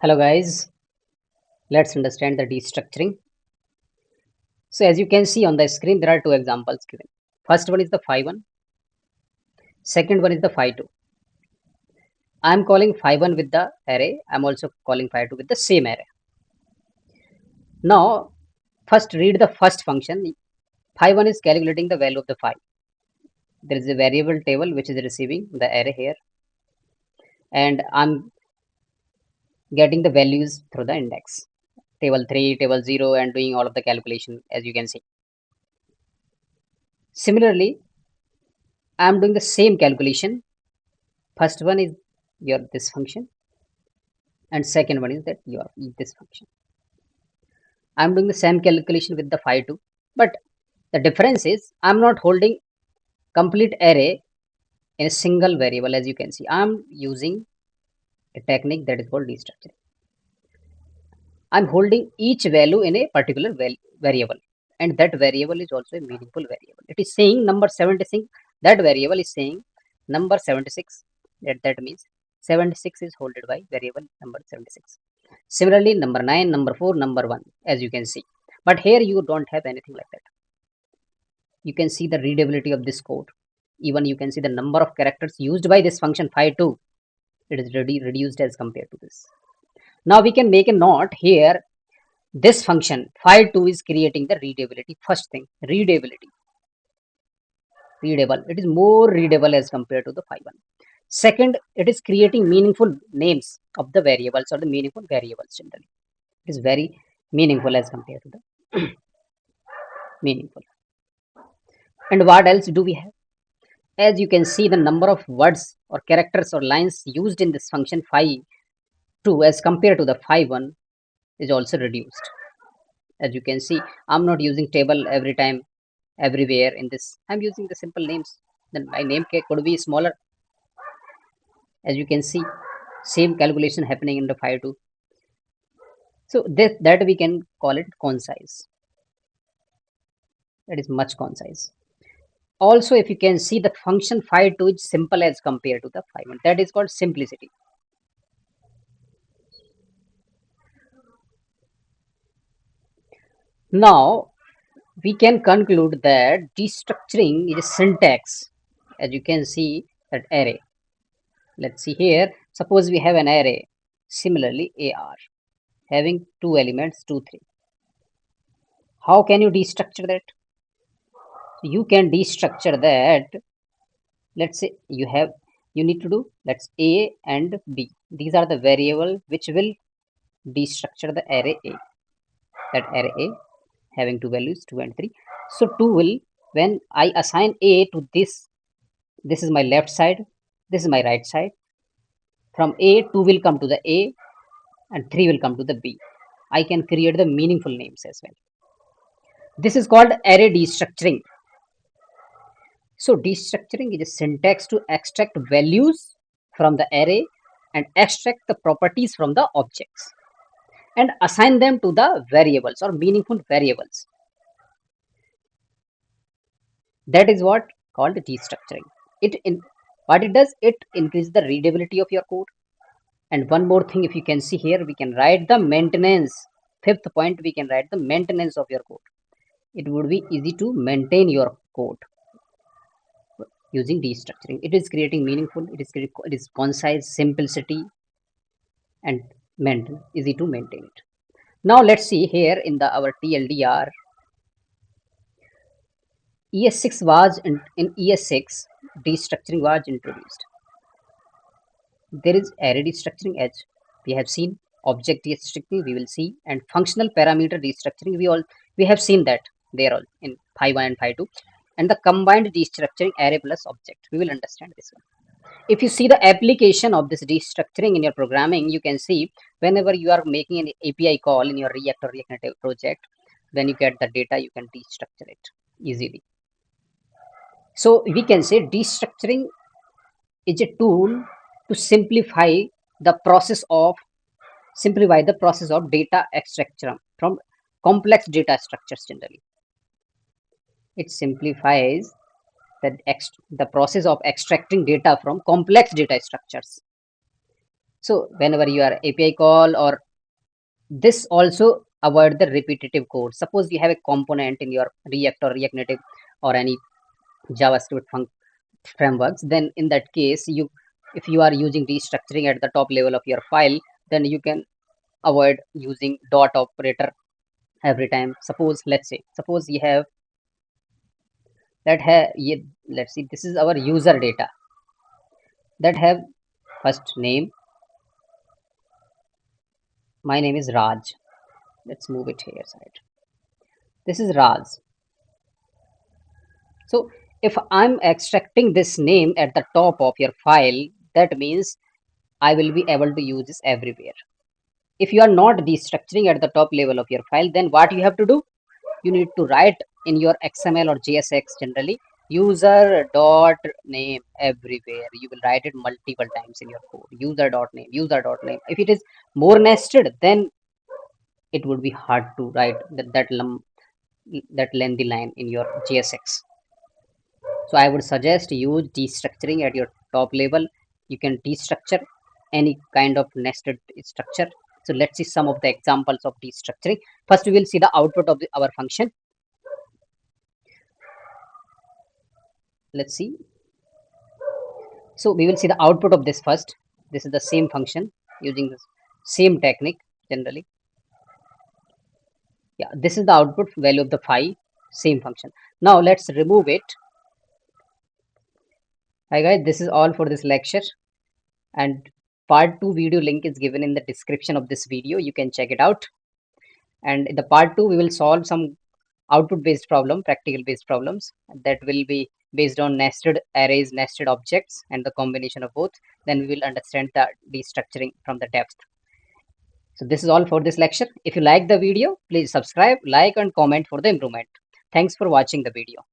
Hello guys, let's understand the destructuring. So as you can see on the screen, there are two examples given. First one is the phi1, second one is the phi2. I am calling phi1 with the array, I am also calling phi2 with the same array. Now, first read the first function. Phi1 is calculating the value of the phi. There is a variable table which is receiving the array here, and I am getting the values through the index. Table 3, table 0, and doing all of the calculation as you can see. Similarly, I am doing the same calculation. First one is your this function, and second one is that your this function. I'm doing the same calculation with the phi2, but the difference is I'm not holding complete array in a single variable. As you can see, I'm using a technique that is called destructuring. I'm holding each value in a particular variable, and that variable is also a meaningful variable. It is saying number 76. That variable is saying number 76. That means 76 is held by variable number 76. Similarly, number 9, number 4, number 1, as you can see. But here you don't have anything like that. You can see the readability of this code. Even you can see the number of characters used by this function phi2. It is reduced as compared to this. Now we can make a note here. This function phi2 is creating the readability. First thing, readability. Readable. It is more readable as compared to the phi1. Second, it is creating meaningful names of the variables or the meaningful variables generally. It is very meaningful as compared to the meaningful. And what else do we have? As you can see, the number of words or characters or lines used in this function phi2 as compared to the phi1 is also reduced. As you can see, I'm not using table every time, everywhere in this. I'm using the simple names. Then my name could be smaller. As you can see, same calculation happening in the phi2. So that we can call it concise. That is much concise. Also, if you can see, the function phi2 is simple as compared to the phi1. That is called simplicity. Now, we can conclude that destructuring is a syntax. As you can see, that array. Let's see here. Suppose we have an array, similarly AR, having two elements, 2, 3. How can you destructure that? You can destructure that. Let's say you need to do, let's A and B. These are the variable which will destructure the array A. That array A having two values 2 and 3. So 2 will, when I assign A to this is my left side, this is my right side. From A, 2 will come to the A and 3 will come to the B. I can create the meaningful names as well. This is called array destructuring. So destructuring is a syntax to extract values from the array and extract the properties from the objects and assign them to the variables or meaningful variables. That is what called destructuring. What it does, it increases the readability of your code. And one more thing, if you can see here, we can write the maintenance. Fifth point, we can write the maintenance of your code. It would be easy to maintain your code using destructuring. It is creating meaningful, it is concise, simplicity, and easy to maintain it. Now let's see here in our TLDR. ES6 was in ES6, destructuring was introduced. There is array destructuring, as we have seen, object destructuring we will see, and functional parameter destructuring we have seen that there all in phi1 and phi2, and the combined destructuring array plus object. We will understand this one. If you see the application of this destructuring in your programming, you can see whenever you are making an API call in your React or React Native project, when you get the data, you can destructure it easily. So we can say destructuring is a tool to simplify the process of data extraction from complex data structures generally. It simplifies the process of extracting data from complex data structures. So whenever you are API call, or this also avoid the repetitive code. Suppose you have a component in your React or React Native or any JavaScript frameworks, then in that case, you if you are using restructuring at the top level of your file, then you can avoid using dot operator every time. Suppose, let's say, suppose you have let's see, this is our user data that have first name. My name is Raj. Let's move it here side. This is Raj. So if I'm extracting this name at the top of your file, that means I will be able to use this everywhere. If you are not destructuring at the top level of your file, then what you have to do? You need to write in your XML or JSX generally user dot name everywhere. You will write it multiple times in your code. User dot name, user dot name. If it is more nested, then it would be hard to write that lengthy line in your JSX. So I would suggest use destructuring at your top level. You can destructure any kind of nested structure. So let's see some of the examples of destructuring. First, we will see the output of our function. Let's see. So we will see the output of this first. This is the same function using the same technique generally. Yeah, this is the output value of the phi, same function. Now let's remove it. Hi guys, this is all for this lecture, and part 2 video link is given in the description of this video. You can check it out. And in the part 2 we will solve some output based problem, practical based problems that will be based on nested arrays, nested objects, and the combination of both. Then we will understand the destructuring from the depth. So this is all for this lecture. If you like the video, please subscribe, like, and comment for the improvement. Thanks for watching the video.